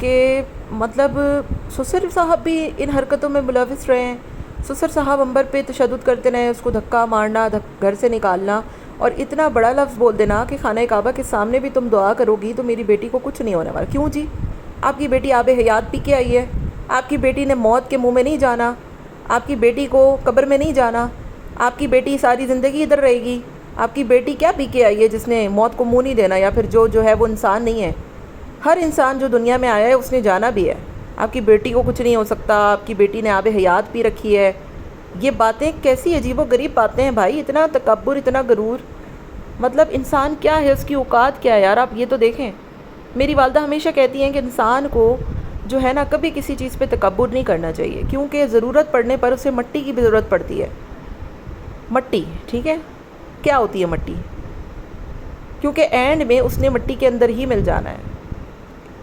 کہ مطلب سسر صاحب بھی ان حرکتوں میں ملوث رہے ہیں. سسر صاحب عنبر پہ تشدد کرتے رہے, اس کو دھکا مارنا, گھر سے نکالنا, اور اتنا بڑا لفظ بول دینا کہ خانہ کعبہ کے سامنے بھی تم دعا کرو گی تو میری بیٹی کو کچھ نہیں ہونے والا. کیوں جی؟ آپ کی بیٹی آب حیات پی کے آئی ہے, آپ کی بیٹی نے موت کے منہ میں نہیں جانا, آپ کی بیٹی کو قبر میں نہیں جانا, آپ کی بیٹی ساری زندگی ادھر رہے گی. آپ کی بیٹی کیا پی کے آئی ہے جس نے موت کو منہ نہیں دینا, یا پھر جو ہے وہ انسان نہیں ہے. ہر انسان جو دنیا میں آیا ہے اس نے جانا بھی ہے. آپ کی بیٹی کو کچھ نہیں ہو سکتا, آپ کی بیٹی نے آب حیات پی رکھی ہے. یہ باتیں کیسی عجیب و غریب باتیں ہیں بھائی, اتنا تکبر, اتنا غرور. مطلب انسان کیا ہے, اس کی اوقات کیا ہے یار, آپ یہ تو دیکھیں. میری والدہ ہمیشہ کہتی ہیں کہ انسان کو جو ہے نا کبھی کسی چیز پہ تکبر نہیں کرنا چاہیے, کیونکہ ضرورت پڑنے پر اسے مٹی کی بھی ضرورت پڑتی ہے. مٹی, ٹھیک ہے, کیا ہوتی ہے مٹی؟ کیونکہ اینڈ میں اس نے مٹی کے اندر ہی مل جانا ہے.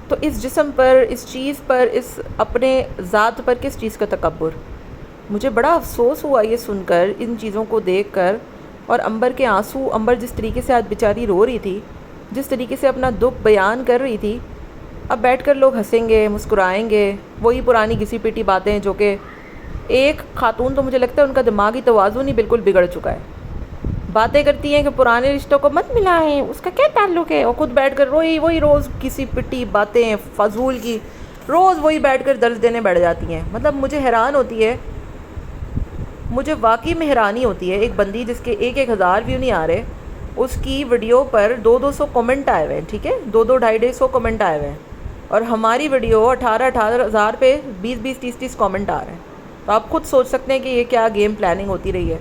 تو اس جسم پر, اس چیز پر, اس اپنے ذات پر کس چیز کا تکبر؟ مجھے بڑا افسوس ہوا یہ سن کر, ان چیزوں کو دیکھ کر. اور عنبر کے آنسو, عنبر جس طریقے سے آج بیچاری رو رہی تھی, جس طریقے سے اپنا دکھ بیان کر رہی تھی, اب بیٹھ کر لوگ ہنسیں گے, مسکرائیں گے, وہی پرانی گھسی پیٹی باتیں. جو کہ ایک خاتون تو مجھے لگتا ہے ان کا دماغی توازن ہی بالکل بگڑ چکا ہے. باتیں کرتی ہیں کہ پرانے رشتوں کو مت ملائیں, اس کا کیا تعلق ہے, اور خود بیٹھ کر وہی روز کسی پٹی باتیں فضول کی, روز وہی بیٹھ کر درس دینے بیٹھ جاتی ہیں. مطلب مجھے حیران ہوتی ہے, مجھے واقعی میں حیرانی ہوتی ہے. ایک بندی جس کے 1,000 ویو نہیں آ رہے, اس کی ویڈیو پر 200 کمنٹ آئے ہوئے ہیں, ٹھیک ہے, 200-250 کمنٹ آئے ہوئے ہیں, اور ہماری ویڈیو 18,000 پہ 20-20, 30-30 کمنٹ آ رہے ہیں. تو آپ خود سوچ سکتے ہیں کہ یہ کیا گیم پلاننگ ہوتی رہی ہے.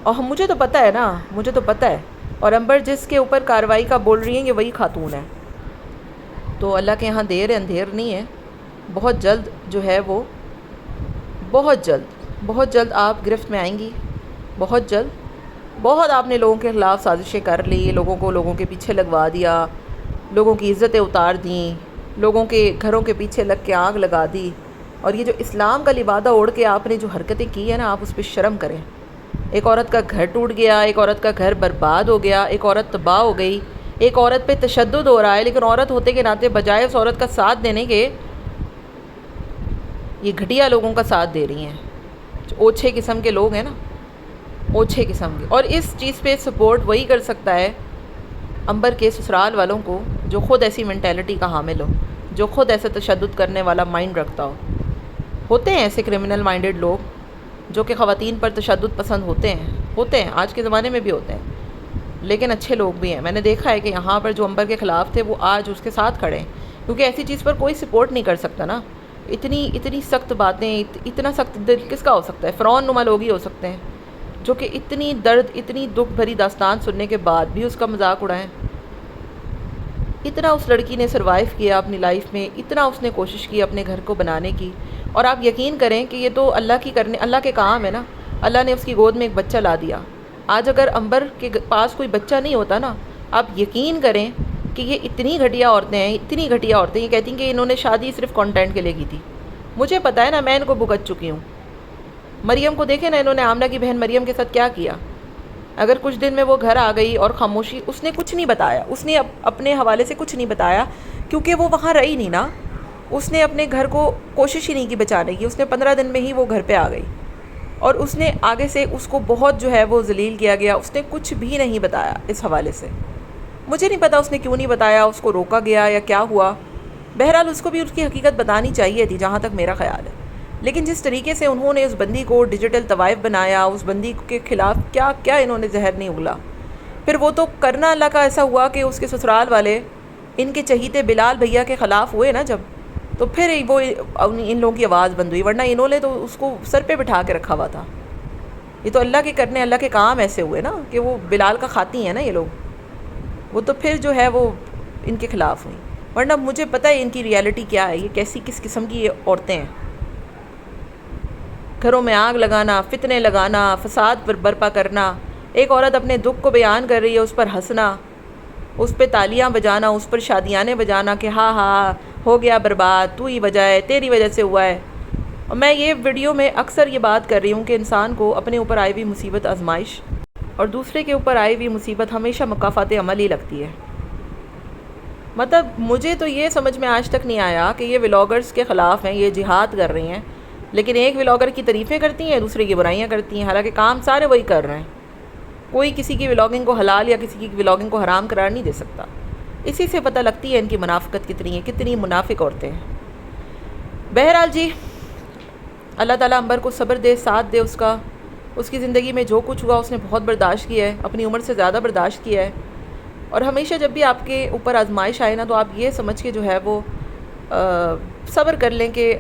اور مجھے تو پتہ ہے نا, مجھے تو پتہ ہے. اور عنبر جس کے اوپر کارروائی کا بول رہی ہیں یہ وہی خاتون ہے. تو اللہ کے یہاں دیر اندھیر نہیں ہے, بہت جلد جو ہے وہ, بہت جلد آپ گرفت میں آئیں گی. بہت جلد. بہت آپ نے لوگوں کے خلاف سازشیں کر لی, لوگوں کے پیچھے لگوا دیا, لوگوں کی عزتیں اتار دیں, لوگوں کے گھروں کے پیچھے لگ کے آگ لگا دی. اور یہ جو اسلام کا لبادہ اوڑھ کے آپ نے جو حرکتیں کی ہیں نا, آپ اس پہ شرم کریں. ایک عورت کا گھر ٹوٹ گیا, ایک عورت کا گھر برباد ہو گیا, ایک عورت تباہ ہو گئی, ایک عورت پہ تشدد ہو رہا ہے, لیکن عورت ہوتے کے ناطے بجائے اس عورت کا ساتھ دینے کے, یہ گھٹیا لوگوں کا ساتھ دے رہی ہیں. اوچھے قسم کے لوگ ہیں نا, اوچھے قسم کے. اور اس چیز پہ سپورٹ وہی کر سکتا ہے عنبر کے سسرال والوں کو جو خود ایسی مینٹیلٹی کا حامل ہو, جو خود ایسے تشدد کرنے والا مائنڈ رکھتا ہو. ہوتے ہیں ایسے کرمنل مائنڈڈ لوگ جو کہ خواتین پر تشدد پسند ہوتے ہیں, آج کے زمانے میں بھی ہوتے ہیں, لیکن اچھے لوگ بھی ہیں. میں نے دیکھا ہے کہ یہاں پر جو عنبر کے خلاف تھے وہ آج اس کے ساتھ کھڑے ہیں, کیونکہ ایسی چیز پر کوئی سپورٹ نہیں کر سکتا نا. اتنی سخت باتیں, اتنا سخت دل کس کا ہو سکتا ہے؟ فرعون نما لوگ ہی ہو سکتے ہیں, جو کہ اتنی درد, اتنی دکھ بھری داستان سننے کے بعد بھی اس کا مذاق اڑائیں. اتنا اس لڑکی نے سروائیو کیا اپنی لائف میں, اتنا اس نے کوشش کی اپنے گھر کو بنانے کی. اور آپ یقین کریں کہ یہ تو اللہ کے کام ہے نا. اللہ نے اس کی گود میں ایک بچہ لا دیا. آج اگر عنبر کے پاس کوئی بچہ نہیں ہوتا نا, آپ یقین کریں کہ یہ اتنی گھٹیا عورتیں ہیں, یہ کہتی ہیں کہ انہوں نے شادی صرف کانٹینٹ کے لیے کی تھی. مجھے پتہ ہے نا, میں ان کو بھگت چکی ہوں. مریم کو دیکھیں نا, انہوں نے آمنہ کی بہن مریم کے ساتھ کیا کیا. اگر کچھ دن میں وہ گھر آ گئی اور خاموشی, اس نے کچھ نہیں بتایا, اس نے اپنے حوالے سے کچھ نہیں بتایا, کیونکہ وہ وہاں رہی نہیں نا. اس نے اپنے گھر کو کوشش ہی نہیں کی بچانے کی. اس نے 15 دن میں ہی وہ گھر پہ آ گئی, اور اس نے آگے سے اس کو بہت جو ہے وہ ذلیل کیا گیا. اس نے کچھ بھی نہیں بتایا اس حوالے سے. مجھے نہیں پتا اس نے کیوں نہیں بتایا, اس کو روکا گیا یا کیا ہوا. بہرحال اس کو بھی اس کی حقیقت بتانی چاہیے تھی, جہاں تک میرا خیال ہے. لیکن جس طریقے سے انہوں نے اس بندی کو ڈیجیٹل طوائف بنایا, اس بندی کے خلاف کیا انہوں نے زہر نہیں اگلا. پھر وہ تو کرنا اللہ کا ایسا ہوا کہ اس کے سسرال والے ان کے چہیتے بلال بھیا کے خلاف ہوئے نا جب, تو پھر وہ ان لوگوں کی آواز بند ہوئی, ورنہ انہوں نے تو اس کو سر پہ بٹھا کے رکھا ہوا تھا. یہ تو اللہ کے کرنے, اللہ کے کام ایسے ہوئے نا کہ وہ بلال کا کھاتی ہیں نا یہ لوگ, وہ تو پھر جو ہے وہ ان کے خلاف ہوئی. ورنہ مجھے پتہ ہے ان کی ریالٹی کیا ہے, یہ کس قسم کی یہ عورتیں ہیں. گھروں میں آگ لگانا, فتنے لگانا, فساد برپا کرنا. ایک عورت اپنے دکھ کو بیان کر رہی ہے, اس پر ہنسنا, اس پہ تالیاں بجانا, اس پر شادیانے بجانا کہ ہاں ہو گیا برباد, تو ہی وجہ ہے, تیری وجہ سے ہوا ہے. اور میں یہ ویڈیو میں اکثر یہ بات کر رہی ہوں کہ انسان کو اپنے اوپر آئی ہوئی مصیبت آزمائش اور دوسرے کے اوپر آئی ہوئی مصیبت ہمیشہ مکافات عمل ہی لگتی ہے. مطلب مجھے تو یہ سمجھ میں آج تک نہیں آیا کہ یہ ولاگرز کے خلاف ہیں، یہ جہاد کر رہی ہیں، لیکن ایک ولاگر کی تعریفیں کرتی ہیں، دوسرے کی برائیاں کرتی ہیں، حالانکہ کام سارے وہی کر رہے ہیں۔ کوئی کسی کی ولاگنگ کو حلال یا کسی کی ولاگنگ کو حرام قرار نہیں دے سکتا۔ اسی سے پتہ لگتی ہے ان کی منافقت کتنی ہے، کتنی منافق عورتیں ہیں۔ بہرحال جی، اللہ تعالیٰ امبر کو صبر دے، ساتھ دے اس کی زندگی میں جو کچھ ہوا اس نے بہت برداشت کیا ہے، اپنی عمر سے زیادہ برداشت کیا ہے، اور ہمیشہ جب بھی آپ کے اوپر آزمائش آئے نا تو آپ یہ سمجھ کے جو ہے وہ صبر کر لیں کہ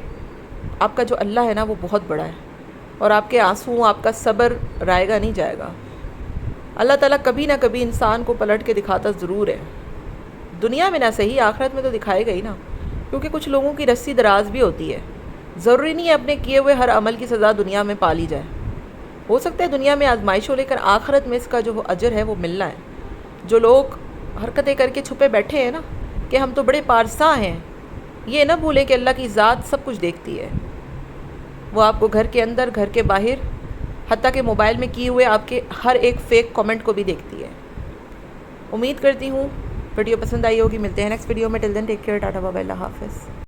آپ کا جو اللہ ہے نا وہ بہت بڑا ہے، اور آپ کے آنسو، آپ کا صبر رائے گا نہیں جائے گا۔ اللہ تعالیٰ کبھی نہ کبھی انسان کو پلٹ کے دکھاتا ضرور ہے، دنیا میں نہ صحیح، آخرت میں تو دکھائے گا ہی نا، کیونکہ کچھ لوگوں کی رسی دراز بھی ہوتی ہے۔ ضروری نہیں ہے اپنے کیے ہوئے ہر عمل کی سزا دنیا میں پا لی جائے، ہو سکتا ہے دنیا میں آزمائش ہو، لیکن آخرت میں اس کا جو اجر ہے وہ ملنا ہے۔ جو لوگ حرکتیں کر کے چھپے بیٹھے ہیں نا کہ ہم تو بڑے پارساں ہیں، یہ نہ بھولیں کہ اللہ کی ذات سب کچھ دیکھتی ہے، وہ آپ کو گھر کے اندر، گھر کے باہر، حتیٰ کہ موبائل میں کیے ہوئے آپ کے ہر ایک فیک کامنٹ کو بھی دیکھتی ہے۔ امید کرتی ہوں ویڈیو پسند آئی ہوگی، ملتے ہیں نیکسٹ ویڈیو میں، till then take care, tata bye bye, اللہ حافظ۔